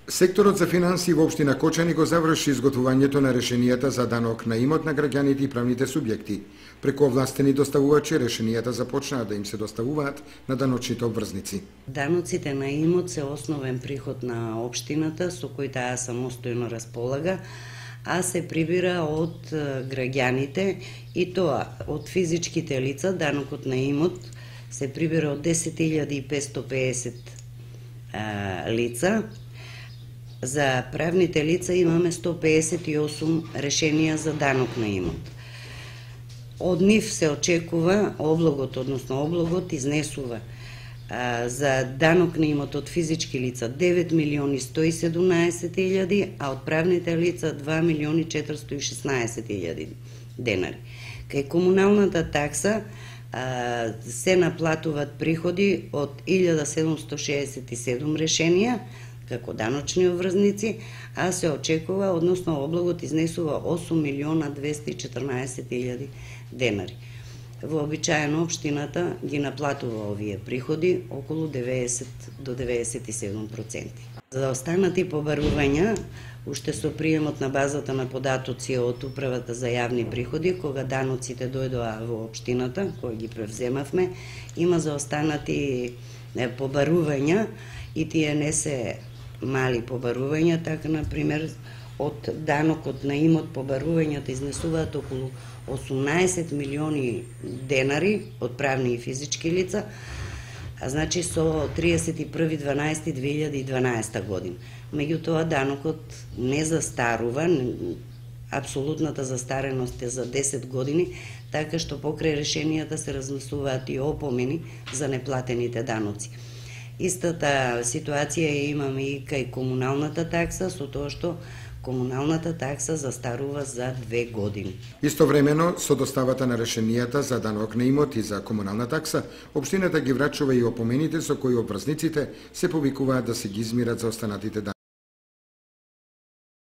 Секторот за финансии во општина Кочани го заврши изготвувањето на решенијата за данок на имот на граѓаните и правните субјекти. Преку овластени доставувачи решенијата започнаа да им се доставуваат на даночните обврзници. Даноците на имот се основен приход на општината со кој таа самостојно располага, а се прибира од граѓаните и тоа од физичките лица. Данокот на имот се прибира од 10.550 лица. За правните лица имаме 158 решенија за данок на имот. Од нив се очекува облогот, односно облогот изнесува за данок на имот од физички лица 9.117.000, а од правните лица 2.416.000 денари. Кај комуналната такса се наплатуваат приходи од 1767 решенија како даночни обврзници, а се очекува, односно облогот изнесува 8.214.000 денари. Вообичаено општината ги наплатува овие приходи околу 90 до 97%. За останати побарувања, уште со приемот на базата на податоци од Управата за јавни приходи, кога даноците дојдоа во општината, кои ги превземавме, има за останати побарувања и тие не се мали побарувања, така, например, од данокот на имот побарувањата изнесуваат околу 18 милиони денари од правни и физички лица, а значи со 31.12.2012 година. Меѓутоа, данокот не застарува, апсолутната застареност е за 10 години, така што покрај решенијата се разнесуваат и опомени за неплатените даноци. Истата ситуација имаме и кај комуналната такса, со тоа што комуналната такса застарува за 2 години. Истовремено, со доставата на решенијата за данок на имот и за комунална такса, општината ги врачува и опомените со кои обврзниците се повикуваат да се ги измират за останатите даноци.